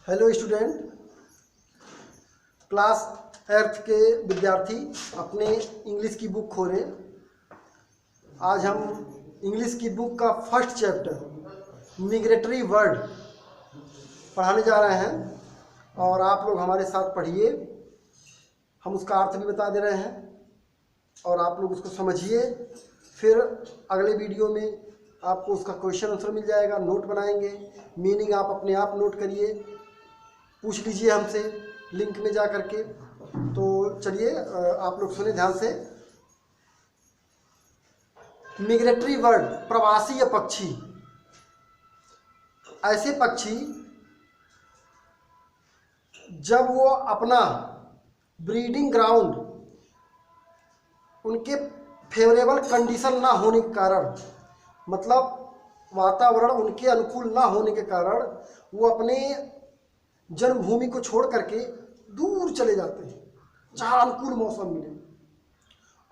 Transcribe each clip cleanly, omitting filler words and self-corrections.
Hello student, class 8th के विद्यार्थी अपने इंग्लिश की बुक खोलें। आज हम इंग्लिश की बुक का फर्स्ट चैप्टर मिग्रेटरी वर्ड पढ़ाने जा रहे हैं और आप लोग हमारे साथ पढ़िए। हम उसका अर्थ भी बता दे रहे हैं और आप लोग उसको समझिए। फिर अगले वीडियो में आपको उसका क्वेश्चन आंसर मिल जाएगा, नोट बनाएंगे, मीनिंग आप अपने आप नोट करिए, पूछ लीजिए हमसे लिंक में जा करके। तो चलिए आप लोग सुने ध्यान से। मिग्रेटरी वर्ड, प्रवासी या पक्षी। ऐसे पक्षी जब वो अपना ब्रीडिंग ग्राउंड उनके फेवरेबल कंडीशन ना होने के कारण, मतलब वातावरण उनके अनुकूल ना होने के कारण, वो अपने जन्मभूमि को छोड़ करके दूर चले जाते हैं जहाँ अनुकूल मौसम मिले।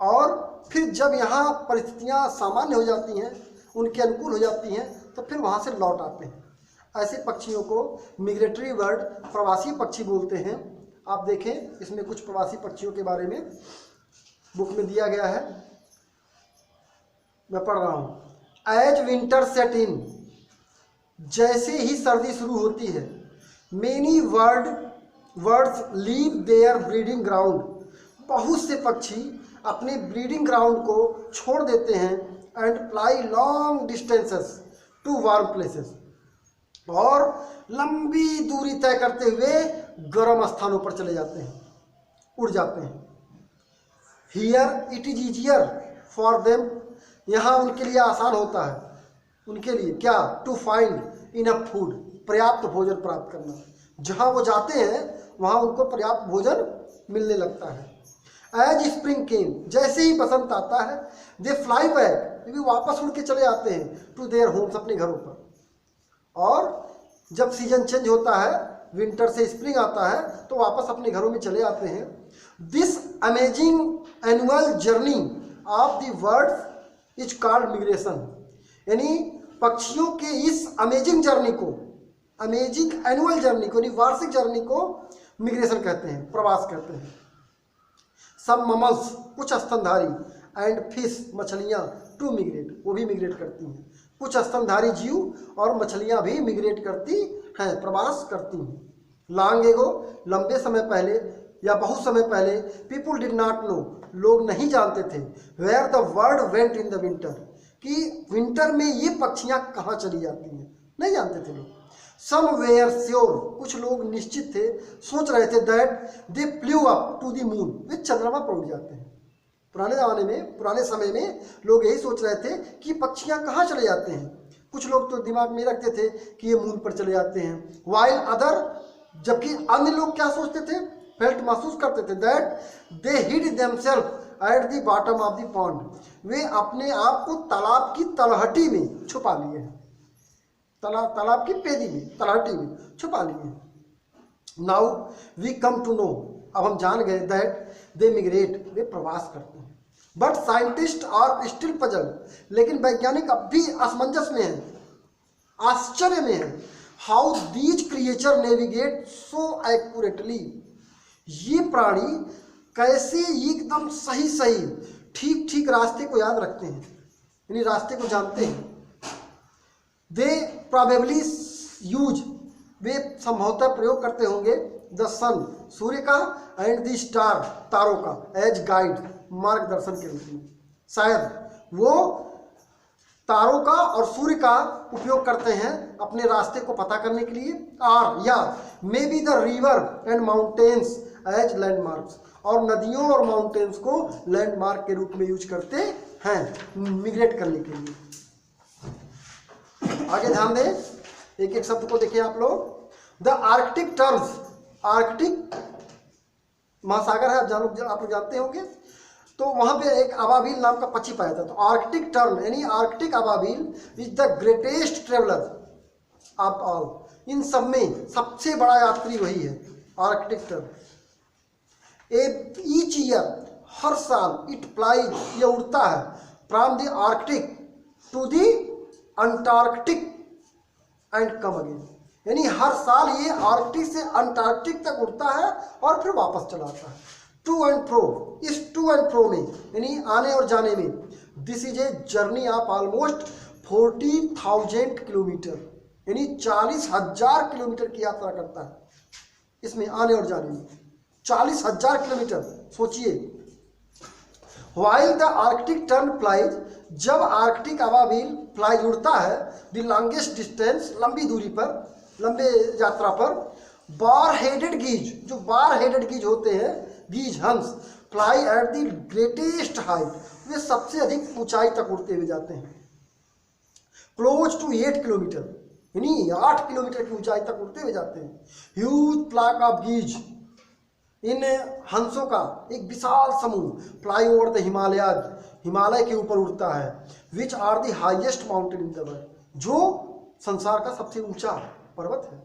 और फिर जब यहाँ परिस्थितियाँ सामान्य हो जाती हैं, उनके अनुकूल हो जाती हैं, तो फिर वहाँ से लौट आते हैं। ऐसे पक्षियों को मिग्रेटरी बर्ड, प्रवासी पक्षी बोलते हैं। आप देखें, इसमें कुछ प्रवासी पक्षियों के बारे में बुक में दिया गया है, मैं पढ़ रहा हूँ। एज विंटर सेट इन, जैसे ही सर्दी शुरू होती है, many birds leave their breeding ground, बहुत से पक्षी अपने ब्रीडिंग ग्राउंड को छोड़ देते हैं। And fly long distances to warm places, और लंबी दूरी तय करते हुए गर्म स्थानों पर चले जाते हैं, उड़ जाते हैं। Here it is easier for them, यहाँ उनके लिए आसान होता है, उनके लिए क्या, टू फाइंड इनफ फूड, पर्याप्त भोजन प्राप्त करना। जहाँ वो जाते हैं वहाँ उनको पर्याप्त भोजन मिलने लगता है। एज स्प्रिंग केम, जैसे ही बसंत आता है, दे फ्लाई बैक, वे वापस उड़ के चले आते हैं टू देयर होम्स, अपने घरों पर। और जब सीजन चेंज होता है, विंटर से स्प्रिंग आता है, तो वापस अपने घरों में चले आते हैं। This amazing annual journey of the birds is called migration, यानी पक्षियों के इस अमेजिंग जर्नी को, अमेजिंग एनुअल जर्नी को, यानी वार्षिक जर्नी को मिग्रेशन कहते हैं, प्रवास कहते हैं। सब ममल्स, कुछ स्तनधारी, एंड फिश, मछलियाँ, टू मिग्रेट, वो भी मिग्रेट करती हैं। कुछ स्तनधारी जीव और मछलियाँ भी मिग्रेट करती हैं, प्रवास करती हैं। लॉन्ग एगो, लंबे समय पहले या बहुत समय पहले, पीपुल डिड नॉट नो, लोग नहीं जानते थे, where the bird went in the winter, कि विंटर में ये पक्षियाँ कहाँ चली जाती हैं, नहीं जानते थे लोग। सम वेयर श्योर, कुछ लोग निश्चित थे, सोच रहे थे, that they flew up to the moon, वे चंद्रमा पर उड़ जाते हैं। पुराने ज़माने में, पुराने समय में लोग यही सोच रहे थे कि पक्षियाँ कहाँ चले जाते हैं। कुछ लोग तो दिमाग में रखते थे कि ये मून पर चले जाते हैं। वाइल अदर, जबकि अन्य लोग क्या सोचते थे, फेल्ट, महसूस करते थे, that they hid themselves at the bottom of the pond, वे अपने आप को तालाब की तलहटी में छुपा लिए हैं, तालाब की पेदी में, तलहटी में छुपा लिए हैं। Now we come to know, अब हम जान गए, दैट दे मिग्रेट, वे प्रवास करते हैं। But scientist are still puzzle, लेकिन वैज्ञानिक अब भी असमंजस में हैं, आश्चर्य में हैं। How these creature navigate so accurately, ये प्राणी कैसे एकदम सही सही, ठीक ठीक रास्ते को याद रखते हैं, यानी रास्ते को जानते हैं। दे प्रोबेबली यूज, वे संभवतः प्रयोग करते होंगे, द सन, सूर्य का, एंड द स्टार, तारों का, एज गाइड, मार्गदर्शन के रूप में। शायद वो तारों का और सूर्य का उपयोग करते हैं अपने रास्ते को पता करने के लिए। और या maybe the river and mountains as landmarks, और नदियों और माउंटेन्स को लैंडमार्क के रूप में यूज करते हैं मिग्रेट करने के लिए। आगे ध्यान दें, एक एक शब्द को देखिए आप लोग। द आर्कटिक टर्म्स, आर्कटिक महासागर है, आप लोग जानते होंगे, तो वहाँ पे एक अबाबिल नाम का पक्षी पाया था। तो आर्कटिक टर्म, यानी आर्कटिक अबाबिल is the greatest traveller of all, इन सब में सबसे बड़ा यात्री वही है, आर्कटिक टर्म। ईच ईयर, हर साल, इट फ्लाइज, ये उड़ता है, from the Arctic to the Antarctic and come again, यानी हर साल ये आर्कटिक से अंटार्कटिक तक उड़ता है और फिर वापस चला आता है। टू एंड फ्रो, इस टू एंड फ्रो में यानी आने और जाने में, this is a journey of almost 40,000 kilometre, यानी 40,000 किलोमीटर की यात्रा करता है इसमें आने और जाने में। 40,000 किलोमीटर सोचिए। While the Arctic tern flies, जब आर्कटिक अबाबिल फ्लाइज उड़ता है द लॉन्गेस्ट डिस्टेंस, लंबी दूरी पर, लंबे यात्रा पर, बार हेडेड गीज, जो बार हेडेड गीज होते हैं, गीज हंस, fly at the greatest height, वे सबसे अधिक ऊंचाई तक उड़ते हुए जाते हैं। क्लोज टू 8 किलोमीटर, यानी 8 किलोमीटर की ऊंचाई तक उड़ते हुए जाते हैं। ह्यूज फ्लॉक ऑफ गीज, इन हंसों का एक विशाल समूह fly over the Himalayas, Himalaya के ऊपर उड़ता है। Which are the highest mountain in the world, जो संसार का सबसे ऊंचा पर्वत है।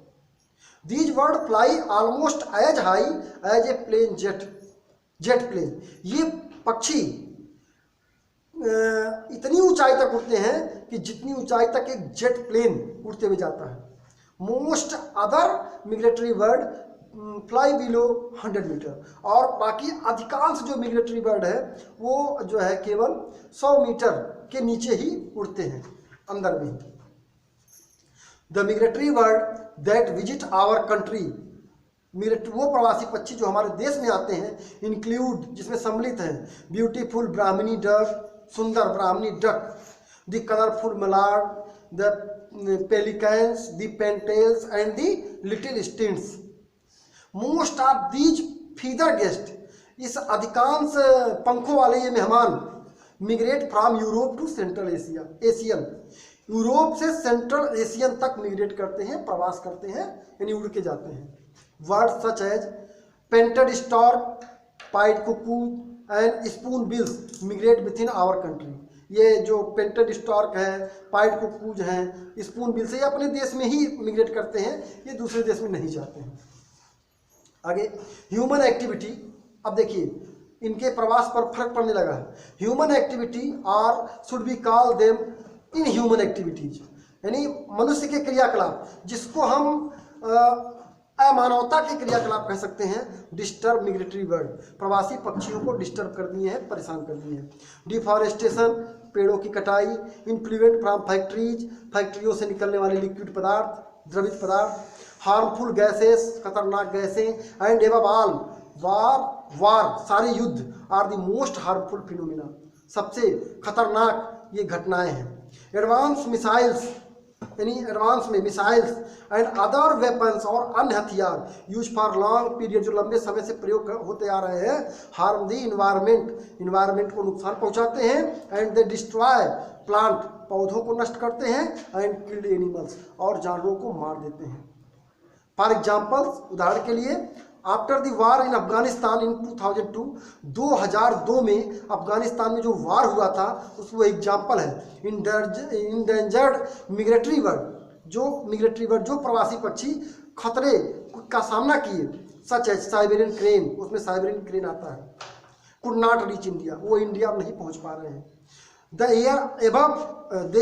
These bird fly almost as high as a plane jet plane, ये पक्षी इतनी ऊंचाई तक उड़ते हैं कि जितनी ऊंचाई तक एक जेट प्लेन उड़ते हुए जाता है। Most other migratory bird fly below 100 metre, और बाकी अधिकांश जो मिग्रेटरी बर्ड है वो जो है केवल 100 मीटर के नीचे ही उड़ते हैं, अंदर में। The migratory bird that visit our country, वो प्रवासी पक्षी जो हमारे देश में आते हैं, इंक्लूड, जिसमें सम्मिलित हैं, ब्यूटीफुल ब्राह्मणी डक, सुंदर Brahmini duck, the colourful mallard, the pelicans, the pintails and the little stints. Most of these feather guest, इस अधिकांश पंखों वाले ये मेहमान, migrate from Europe to central Asian, Europe से सेंट्रल एशियन तक मिग्रेट करते हैं, प्रवास करते हैं, यानी उड़ के जाते हैं। Bird such as painted stork, pied cuckoo and spoonbills migrate within our country. ये जो पेंटेड स्टॉर्क है, पाइड कुकूज हैं, स्पून बिल्स, ये अपने देश में ही मिग्रेट करते हैं, ये दूसरे देश में नहीं जाते हैं। आगे ह्यूमन एक्टिविटी, अब देखिए इनके प्रवास पर फर्क पड़ने लगा है। ह्यूमन एक्टिविटी और should be call them in human activities, यानी मनुष्य के क्रियाकलाप, जिसको हम अमानवता के क्रियाकलाप कह सकते हैं। डिस्टर्ब मिग्रेटरी बर्ड, प्रवासी पक्षियों को डिस्टर्ब कर दिए हैं, परेशान कर दिए हैं। डिफॉरेस्टेशन, पेड़ों की कटाई। इन्फ्लुएंट फ्रॉम फैक्ट्रीज, फैक्ट्रियों से निकलने वाले लिक्विड पदार्थ, द्रवित पदार्थ। हार्मफुल गैसेस, खतरनाक गैसें। एंड एबव ऑल वार, सारे युद्ध are the most harmful phenomena, सबसे खतरनाक ये घटनाएं हैं। एडवांस मिसाइल्स, यानी एडवांस में मिसाइल्स एंड अदर वेपन्स, और अन्य हथियार यूज फॉर लॉन्ग पीरियड, जो लंबे समय से प्रयोग होते आ रहे हैं। हार्म द इन्वायरमेंट को नुकसान पहुंचाते हैं। एंड दे डिस्ट्रॉय प्लांट, पौधों को नष्ट करते हैं। एंड किल्ड एनिमल्स, और जानवरों को मार देते हैं। फॉर एग्जाम्पल्स, उदाहरण के लिए, आफ्टर द वार इन अफगानिस्तान इन 2002 में अफगानिस्तान में जो वार हुआ था उसको एग्जाम्पल है। इंडेंजर्ड मिग्रेटरी बर्ड, जो प्रवासी पक्षी खतरे का सामना किए, सच है साइबेरियन क्रेन, उसमें साइबेरियन क्रेन आता है, कुड नॉट रीच इंडिया, वो इंडिया नहीं पहुंच पा रहे हैं। The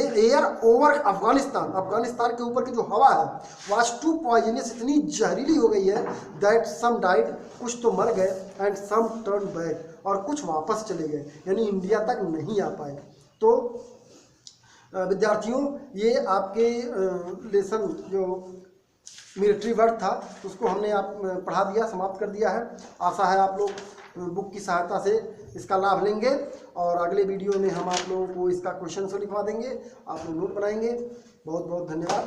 air over Afghanistan, Afghanistan के ऊपर की जो हवा है वाज टू पॉइजनस, इतनी जहरीली हो गई है, दैट सम डाइड, कुछ तो मर गए, एंड सम टर्न बैक, और कुछ वापस चले गए, यानी इंडिया तक नहीं आ पाए। तो विद्यार्थियों, ये आपके लेसन जो मिलिट्री बर्ड था उसको हमने आप पढ़ा दिया, समाप्त कर दिया है। आशा है आप लोग बुक की सहायता से इसका लाभ लेंगे, और अगले वीडियो में हम आप लोगों को इसका क्वेश्चन लिखवा देंगे, आप लोग नोट बनाएंगे। बहुत बहुत धन्यवाद।